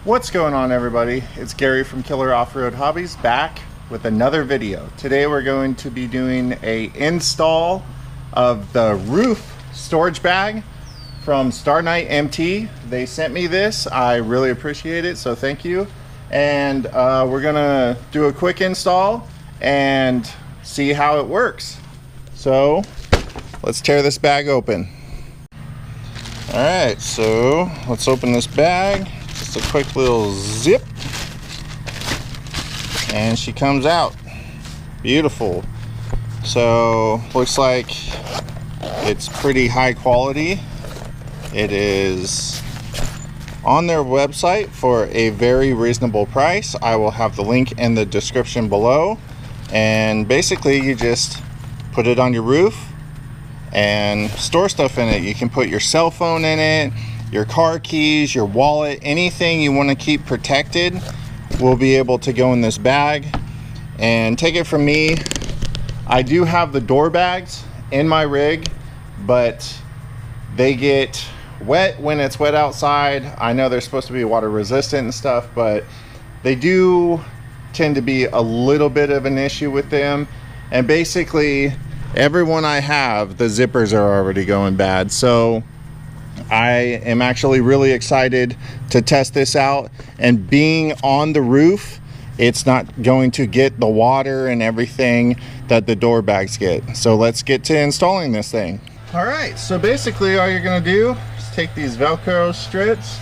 What's going on, everybody? It's Gary from Killer Off-Road Hobbies, back with another video. Today we're going to be doing a install of the roof storage bag from StarKnight MT. They sent me this. I really appreciate it, so thank you. And we're gonna do a quick install and see how it works. So let's tear this bag open. All right, so let's open this bag. Just a quick little zip, and she comes out. Beautiful. So looks like it's pretty high quality. It is on their website for a very reasonable price. I will have the link in the description below. And basically you just put it on your roof and store stuff in it. You can put your cell phone in it, your car keys, your wallet, anything you want to keep protected will be able to go in this bag. And take it from me, I do have the door bags in my rig, but they get wet when it's wet outside. I know they're supposed to be water resistant and stuff, but they do tend to be a little bit of an issue with them. And basically every one I have, the zippers are already going bad. So I am actually really excited to test this out, and being on the roof, it's not going to get the water and everything that the door bags get. So let's get to installing this thing. All right, so basically all you're gonna do is take these Velcro strips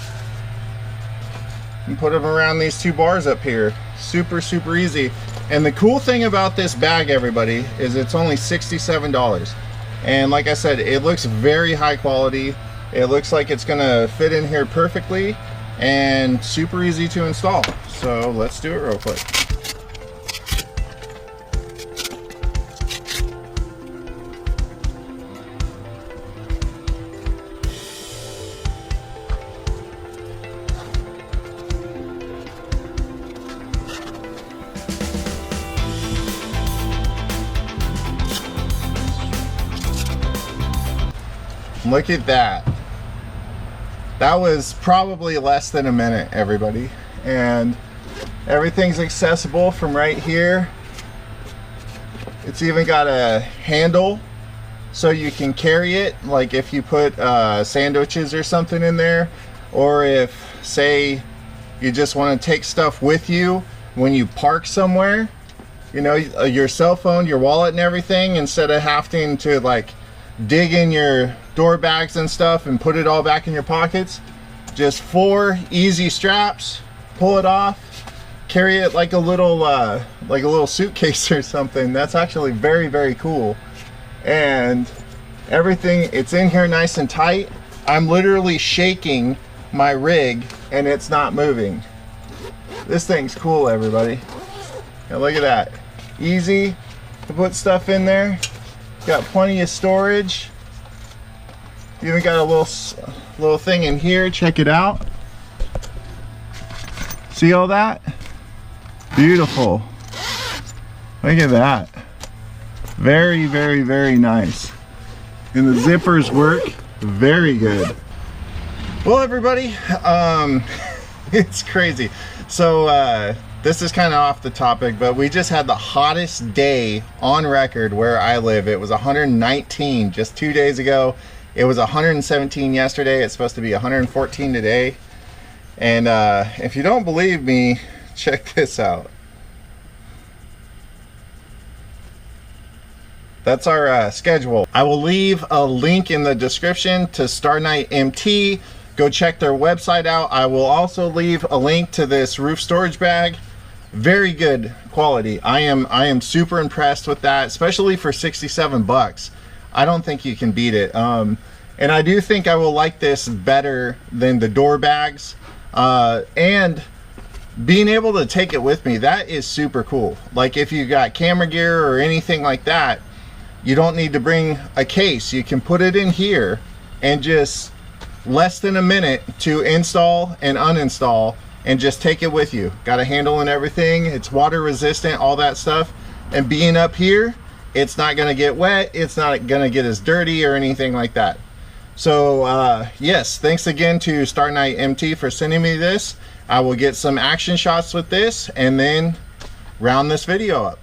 and put them around these two bars up here. Super easy. And the cool thing about this bag, everybody, is it's only $67. And like I said, it looks very high quality. It looks like it's gonna fit in here perfectly and super easy to install. So let's do it real quick. Look at that. That was probably less than a minute, everybody. And everything's accessible from right here. It's even got a handle so you can carry it, like if you put sandwiches or something in there, or if, say, you just want to take stuff with you when you park somewhere, you know, your cell phone, your wallet and everything, instead of having to like dig in your door bags and stuff and put it all back in your pockets. Just 4 easy straps, pull it off, carry it like a little suitcase or something. That's actually very cool. And everything, it's in here nice and tight. I'm literally shaking my rig and it's not moving. This thing's cool, everybody. Now look at that. Easy to put stuff in there. Got plenty of storage. You even got a little thing in here. Check it out. See all that? Beautiful. Look at that. Very nice. And the zippers work very good. Well, everybody, it's crazy. So this is kind of off the topic, but we just had the hottest day on record where I live. It was 119 just 2 days ago. It was 117 yesterday. It's supposed to be 114 today. And if you don't believe me, check this out. That's our schedule. I will leave a link in the description to StarKnight MT. Go check their website out. I will also leave a link to this roof storage bag. Very good quality. I am super impressed with that, especially for 67 bucks. I don't think you can beat it. And I do think I will like this better than the door bags. And being able to take it with me, that is super cool. Like if you got camera gear or anything like that, you don't need to bring a case. You can put it in here and just less than a minute to install and uninstall, and just take it with you. Got a handle and everything. It's water resistant, all that stuff. And being up here, it's not gonna get wet. It's not gonna get as dirty or anything like that. So yes, thanks again to StarKnight MT for sending me this. I will get some action shots with this and then round this video up.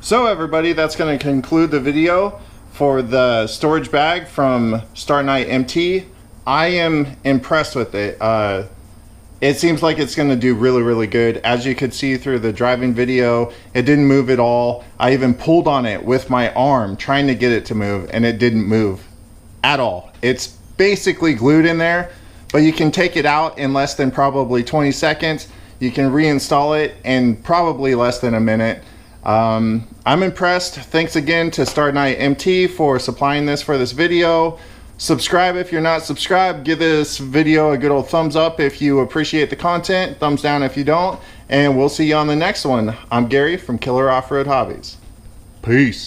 So everybody, that's going to conclude the video for the storage bag from StarKnight MT. I am impressed with it. It seems like it's going to do really good. As you could see through the driving video, it didn't move at all. I even pulled on it with my arm trying to get it to move, and it didn't move at all. It's basically glued in there, but you can take it out in less than probably 20 seconds. You can reinstall it in probably less than a minute. I'm impressed. Thanks again to StarKnight MT for supplying this for this video. Subscribe if you're not subscribed. Give this video a good old thumbs up if you appreciate the content. Thumbs down if you don't. And we'll see you on the next one. I'm Gary from Killer Off-Road Hobbies. Peace.